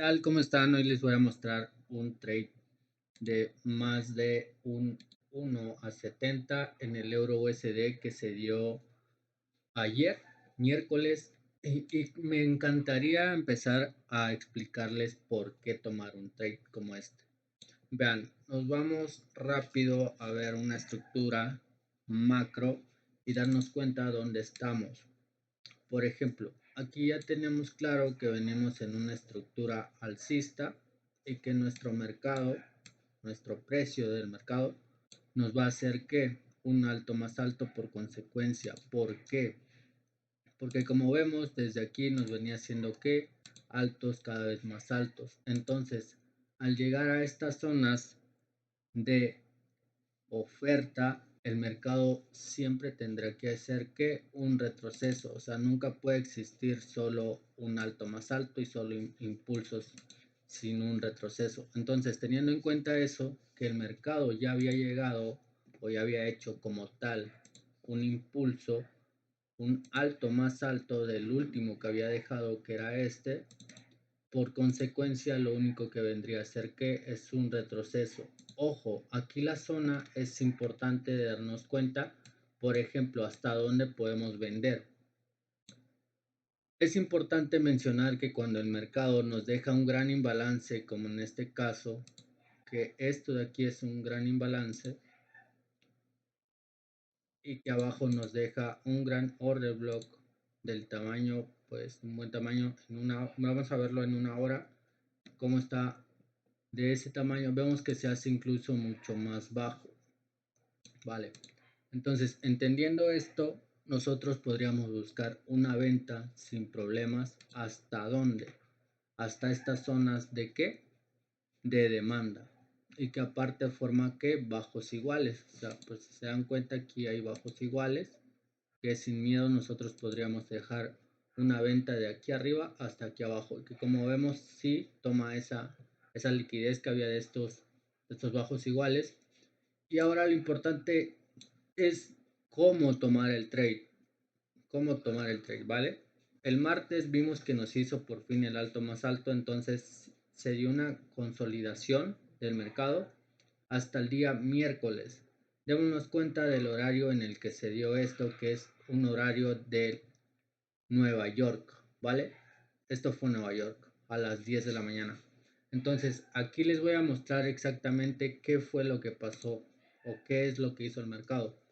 Tal como están, hoy les voy a mostrar un trade de más de un 1 a 70 en el euro USD que se dio ayer, miércoles, y me encantaría empezar a explicarles por qué tomar un trade como este. Vean, nos vamos rápido a ver una estructura macro y darnos cuenta dónde estamos. Por ejemplo, aquí ya tenemos claro que venimos en una estructura alcista y que nuestro mercado, nuestro precio del mercado, nos va a hacer que un alto más alto por consecuencia. ¿Por qué? Porque como vemos desde aquí nos venía haciendo que altos cada vez más altos. Entonces, al llegar a estas zonas de oferta, el mercado siempre tendrá que hacer que un retroceso, o sea, nunca puede existir solo un alto más alto y solo impulsos sin un retroceso. Entonces, teniendo en cuenta eso, que el mercado ya había llegado o ya había hecho como tal un impulso, un alto más alto del último que había dejado, que era este, por consecuencia, lo único que vendría a ser que es un retroceso. Ojo, aquí la zona es importante de darnos cuenta, por ejemplo, hasta dónde podemos vender. Es importante mencionar que cuando el mercado nos deja un gran imbalance, como en este caso, que esto de aquí es un gran imbalance, y que abajo nos deja un gran order block del tamaño, pues un buen tamaño, vamos a verlo en una hora, cómo está de ese tamaño. Vemos que se hace incluso mucho más bajo. Vale, entonces entendiendo esto, nosotros podríamos buscar una venta sin problemas. ¿Hasta dónde? Hasta estas zonas de qué? De demanda, y que aparte forma que bajos iguales. O sea, pues se dan cuenta, aquí hay bajos iguales que sin miedo nosotros podríamos dejar una venta de aquí arriba hasta aquí abajo, y que como vemos sí toma esa liquidez que había de estos bajos iguales. Y ahora lo importante es cómo tomar el trade. ¿Vale? El martes vimos que nos hizo por fin el alto más alto, entonces se dio una consolidación del mercado hasta el día miércoles. Démonos cuenta del horario en el que se dio esto, que es un horario de Nueva York, ¿vale? Esto fue Nueva York a las 10 de la mañana. Entonces, aquí les voy a mostrar exactamente qué fue lo que pasó o qué es lo que hizo el mercado.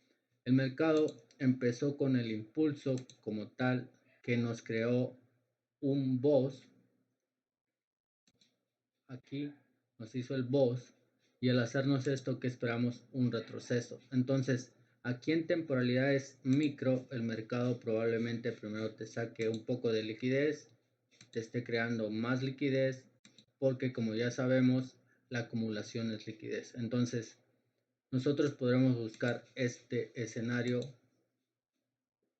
El mercado empezó con el impulso como tal, que nos creó un boss. Aquí nos hizo el boss, y al hacernos esto, que esperamos un retroceso. Entonces, aquí en temporalidades micro, el mercado probablemente primero te saque un poco de liquidez, te esté creando más liquidez, porque como ya sabemos, la acumulación es liquidez. Entonces, nosotros podremos buscar este escenario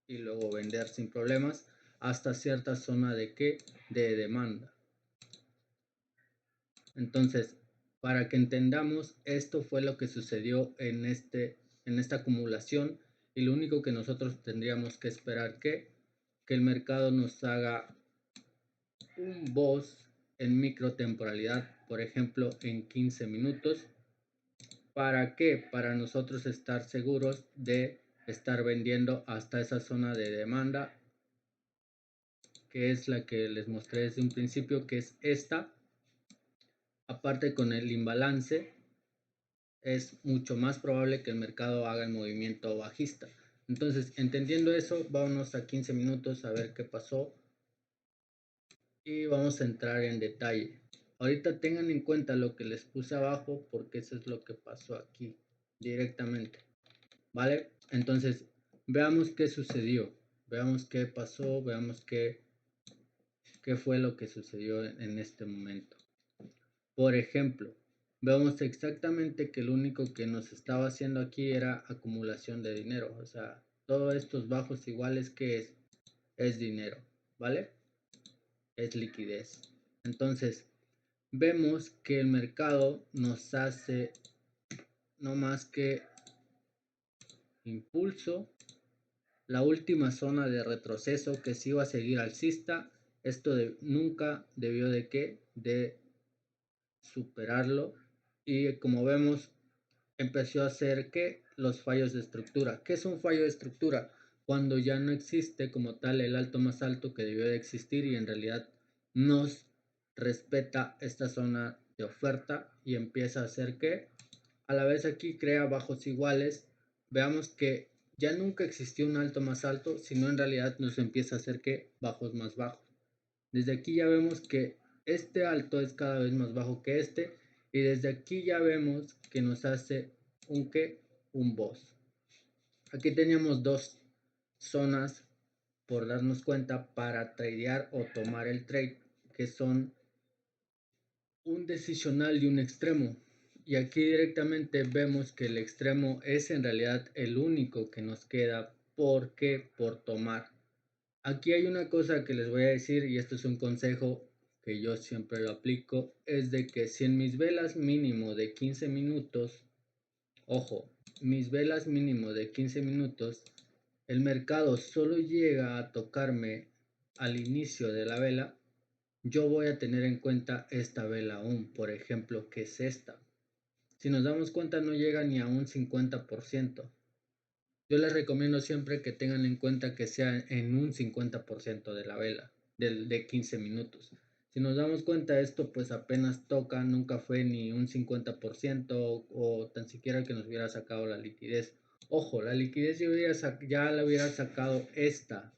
y luego vender sin problemas hasta cierta zona de qué? De demanda. Entonces, para que entendamos, esto fue lo que sucedió en esta acumulación, y lo único que nosotros tendríamos que esperar que el mercado nos haga un boss en microtemporalidad, por ejemplo, en 15 minutos. ¿Para qué? Para nosotros estar seguros de estar vendiendo hasta esa zona de demanda, que es la que les mostré desde un principio, que es esta. Aparte, con el imbalance es mucho más probable que el mercado haga el movimiento bajista. Entonces, entendiendo eso, vámonos a 15 minutos a ver qué pasó y vamos a entrar en detalle. Ahorita tengan en cuenta lo que les puse abajo, porque eso es lo que pasó aquí directamente. ¿Vale? Entonces, veamos qué sucedió, veamos qué pasó, veamos qué fue lo que sucedió en este momento. Por ejemplo, vemos exactamente que lo único que nos estaba haciendo aquí era acumulación de dinero. O sea, todos estos bajos iguales, que es dinero, ¿vale? Es liquidez. Entonces, vemos que el mercado nos hace no más que impulso, la última zona de retroceso que sí iba a seguir alcista, Esto nunca debió de superarlo, y como vemos empezó a hacer que los fallos de estructura. ¿Qué es un fallo de estructura? Cuando ya no existe como tal el alto más alto que debió de existir y en realidad nos respeta esta zona de oferta y empieza a hacer que a la vez aquí crea bajos iguales. Veamos que ya nunca existió un alto más alto, sino en realidad nos empieza a hacer que bajos más bajos. Desde aquí ya vemos que este alto es cada vez más bajo que este, y desde aquí ya vemos que nos hace un boss. Aquí teníamos dos zonas por darnos cuenta para tradear o tomar el trade, que son un decisional y un extremo. Y aquí directamente vemos que el extremo es en realidad el único que nos queda porque por tomar. Aquí hay una cosa que les voy a decir, y esto es un consejo que yo siempre lo aplico, es de que si en mis velas mínimo de 15 minutos, ojo, mis velas mínimo de 15 minutos, el mercado solo llega a tocarme al inicio de la vela, yo voy a tener en cuenta esta vela aún, por ejemplo, que es esta. Si nos damos cuenta no llega ni a un 50%. Yo les recomiendo siempre que tengan en cuenta que sea en un 50% de la vela, de 15 minutos. Si nos damos cuenta esto pues apenas toca, nunca fue ni un 50% o tan siquiera que nos hubiera sacado la liquidez. Ojo, la liquidez ya la hubiera sacado esta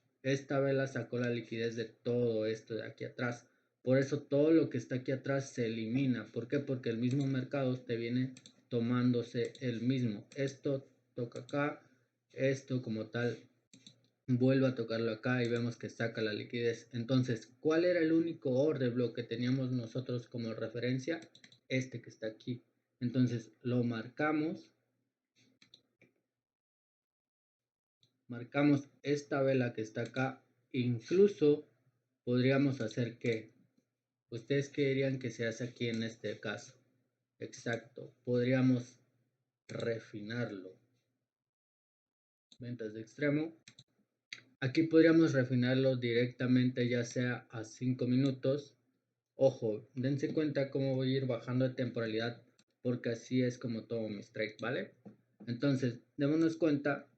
vela sacó la liquidez de todo esto de aquí atrás. Por eso todo lo que está aquí atrás se elimina. ¿Por qué? Porque el mismo mercado te viene tomándose el mismo. Esto toca acá, esto como tal vuelvo a tocarlo acá y vemos que saca la liquidez. Entonces, ¿cuál era el único order block que teníamos nosotros como referencia? Este que está aquí. Entonces lo marcamos esta vela que está acá. Incluso podríamos hacer que ustedes querían que se hace aquí en este caso. Exacto, podríamos refinarlo. Ventas de extremo. Aquí podríamos refinarlo directamente ya sea a 5 minutos. Ojo, dense cuenta cómo voy a ir bajando de temporalidad porque así es como tomo mis trades, ¿vale? Entonces, démonos cuenta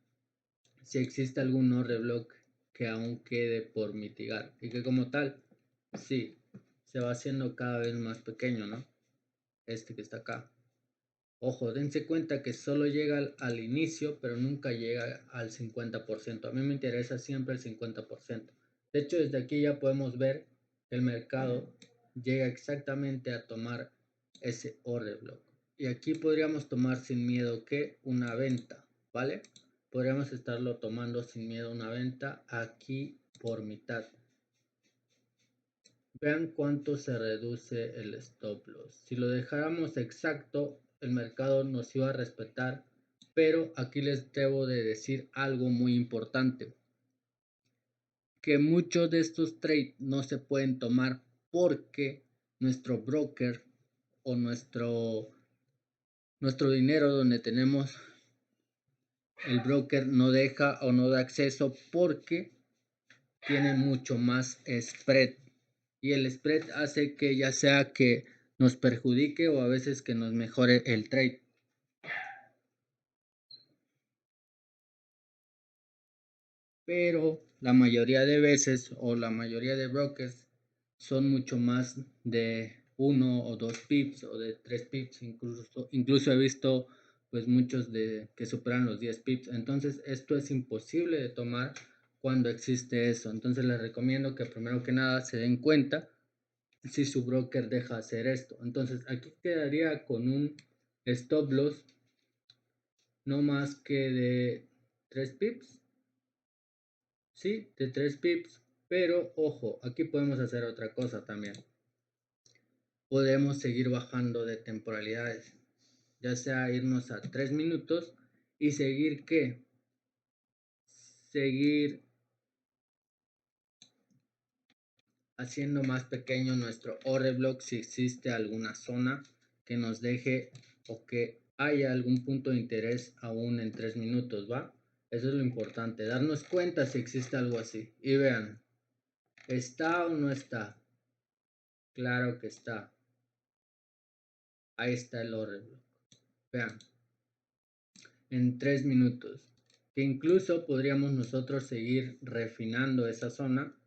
si existe algún order block que aún quede por mitigar y que como tal, sí, se va haciendo cada vez más pequeño, ¿no? Este que está acá. Ojo, dense cuenta que solo llega al inicio, pero nunca llega al 50%. A mí me interesa siempre el 50%. De hecho, desde aquí ya podemos ver que el mercado llega exactamente a tomar ese order block. Y aquí podríamos tomar sin miedo que una venta, ¿vale? Podríamos estarlo tomando sin miedo una venta aquí por mitad. Vean cuánto se reduce el stop loss. Si lo dejáramos exacto, el mercado nos iba a respetar, pero aquí les debo de decir algo muy importante, que muchos de estos trades no se pueden tomar porque nuestro broker o nuestro dinero donde tenemos el broker no deja o no da acceso porque tiene mucho más spread. Y el spread hace que ya sea que nos perjudique o a veces que nos mejore el trade. Pero la mayoría de veces o la mayoría de brokers son mucho más de 1 o 2 pips o de 3 pips, incluso he visto pues muchos de que superan los 10 pips. Entonces esto es imposible de tomar cuando existe eso. Entonces les recomiendo que primero que nada se den cuenta si su broker deja hacer esto. Entonces aquí quedaría con un stop loss no más que de 3 pips. Sí, de 3 pips. Pero ojo, aquí podemos hacer otra cosa también. Podemos seguir bajando de temporalidades. Ya sea irnos a 3 minutos y seguir ¿qué? Seguir haciendo más pequeño nuestro order block si existe alguna zona que nos deje o que haya algún punto de interés aún en 3 minutos, ¿va? Eso es lo importante, darnos cuenta si existe algo así. Y vean, ¿Está o no está? Claro que está. Ahí está el order block. Vean, en 3 minutos. Que incluso podríamos nosotros seguir refinando esa zona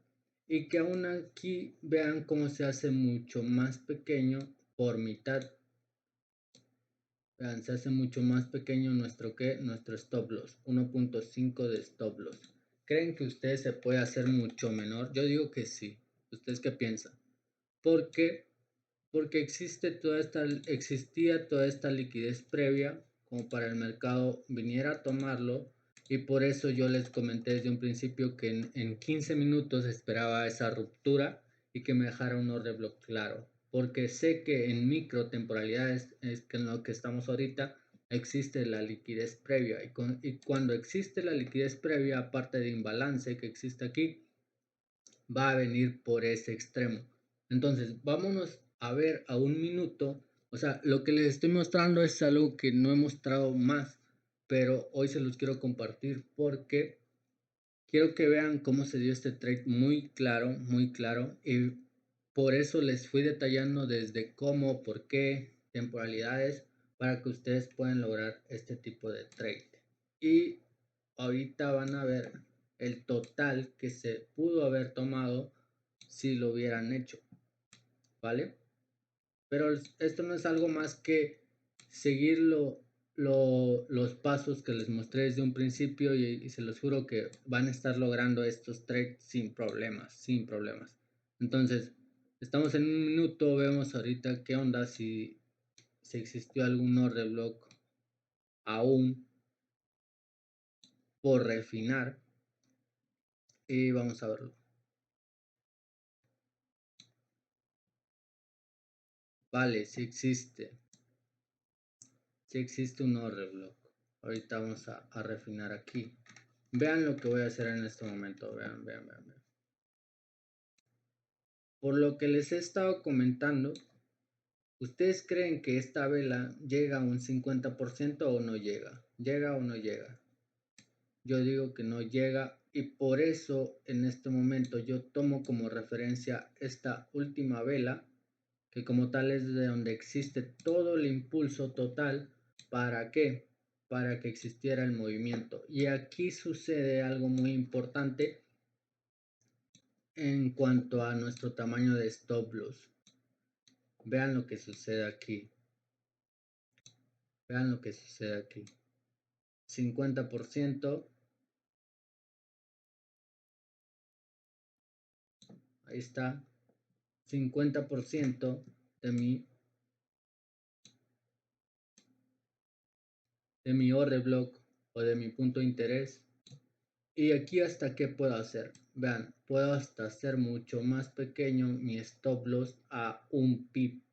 y que aún aquí vean cómo se hace mucho más pequeño por mitad. Vean, se hace mucho más pequeño nuestro stop loss, 1.5 de stop loss. ¿Creen que ustedes se puede hacer mucho menor? Yo digo que sí. ¿Ustedes qué piensan? ¿Por qué? Porque existía toda esta liquidez previa como para el mercado viniera a tomarlo, y por eso yo les comenté desde un principio que en 15 minutos esperaba esa ruptura y que me dejara un order block claro, porque sé que en micro temporalidades, es que en lo que estamos ahorita, existe la liquidez previa, y cuando existe la liquidez previa, aparte de imbalance que existe aquí, va a venir por ese extremo. Entonces, vámonos a ver a un minuto. O sea, lo que les estoy mostrando es algo que no he mostrado más, pero hoy se los quiero compartir porque quiero que vean cómo se dio este trade muy claro, y por eso les fui detallando desde cómo, por qué, temporalidades, para que ustedes puedan lograr este tipo de trade. Y ahorita van a ver el total que se pudo haber tomado si lo hubieran hecho, ¿vale? Pero esto no es algo más que seguir los pasos que les mostré desde un principio, y se los juro que van a estar logrando estos trades sin problemas, Entonces, estamos en un minuto, vemos ahorita qué onda, si existió algún order block aún por refinar, y vamos a verlo. Vale, si existe un order block. Ahorita vamos a refinar aquí. Vean lo que voy a hacer en este momento. Vean. Por lo que les he estado comentando, ¿ustedes creen que esta vela llega a un 50% o no llega? ¿Llega o no llega? Yo digo que no llega, y por eso en este momento yo tomo como referencia esta última vela, que como tal es de donde existe todo el impulso total. ¿Para qué? Para que existiera el movimiento. Y aquí sucede algo muy importante en cuanto a nuestro tamaño de stop loss. Vean lo que sucede aquí. Vean lo que sucede aquí. 50%. Ahí está. 50% de mi order block o de mi punto de interés. Y aquí hasta qué puedo hacer. Vean, puedo hasta hacer mucho más pequeño mi stop loss a un pip.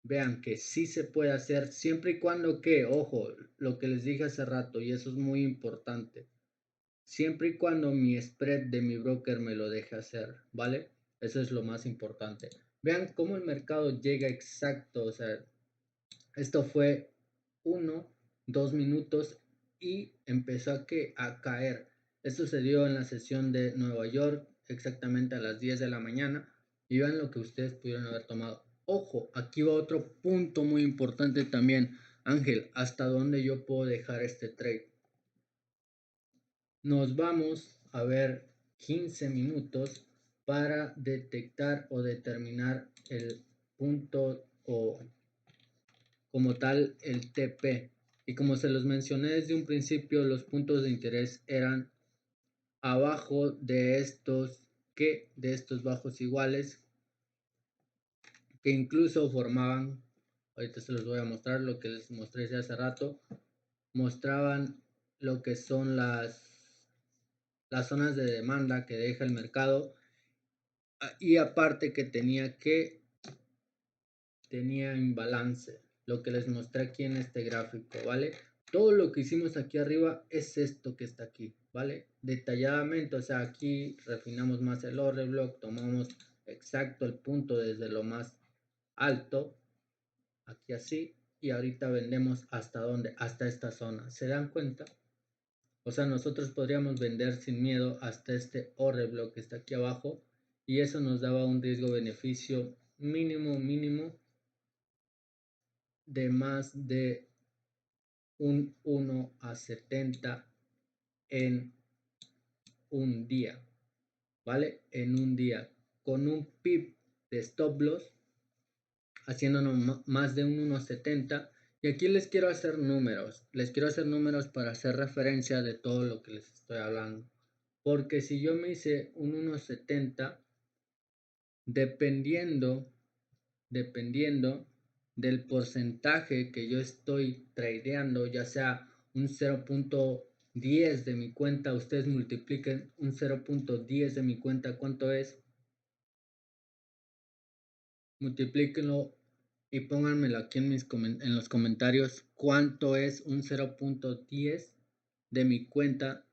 Vean que sí se puede hacer siempre y cuando que, ojo, lo que les dije hace rato, y eso es muy importante, siempre y cuando mi spread de mi broker me lo deje hacer, ¿vale? Eso es lo más importante. Vean cómo el mercado llega exacto, o sea, esto fue 1, 2 minutos y empezó a caer. Esto se dio en la sesión de Nueva York exactamente a las 10 de la mañana, y vean lo que ustedes pudieron haber tomado. Ojo, aquí va otro punto muy importante también. Ángel, ¿hasta dónde yo puedo dejar este trade? Nos vamos a ver 15 minutos para detectar o determinar el punto, o como tal el TP. Y como se los mencioné desde un principio, los puntos de interés eran abajo de estos bajos iguales, que incluso formaban, ahorita se los voy a mostrar lo que les mostré hace rato, mostraban lo que son las zonas de demanda que deja el mercado, y aparte que tenía imbalance, lo que les mostré aquí en este gráfico, ¿vale? Todo lo que hicimos aquí arriba es esto que está aquí, ¿vale? Detalladamente, o sea, aquí refinamos más el order block, tomamos exacto el punto desde lo más alto, aquí así, y ahorita vendemos hasta dónde, hasta esta zona. ¿Se dan cuenta? O sea, nosotros podríamos vender sin miedo hasta este order block que está aquí abajo, y eso nos daba un riesgo-beneficio mínimo de más de un 1/70 en un día, ¿vale? En un día, con un pip de stop loss, haciéndonos más de un 1/70. Y aquí les quiero hacer números, para hacer referencia de todo lo que les estoy hablando. Porque si yo me hice un 1/70, dependiendo del porcentaje que yo estoy tradeando, ya sea un 0.10 de mi cuenta, ustedes multipliquen un 0.10 de mi cuenta, ¿cuánto es? Multiplíquenlo y pónganmelo aquí en los comentarios, cuánto es un 0.10 de mi cuenta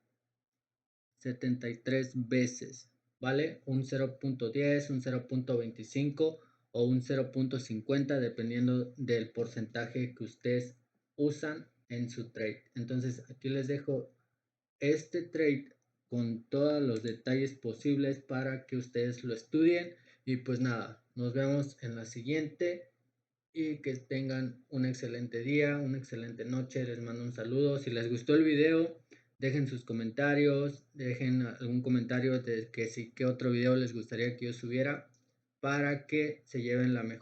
73 veces, ¿vale? Un 0.10, un 0.25 o un 0.50 dependiendo del porcentaje que ustedes usan en su trade. Entonces aquí les dejo este trade con todos los detalles posibles para que ustedes lo estudien. Y pues nada, nos vemos en la siguiente y que tengan un excelente día, una excelente noche. Les mando un saludo. Si les gustó el video, dejen sus comentarios, dejen algún comentario de que sí, qué otro video les gustaría que yo subiera para que se lleven la mejor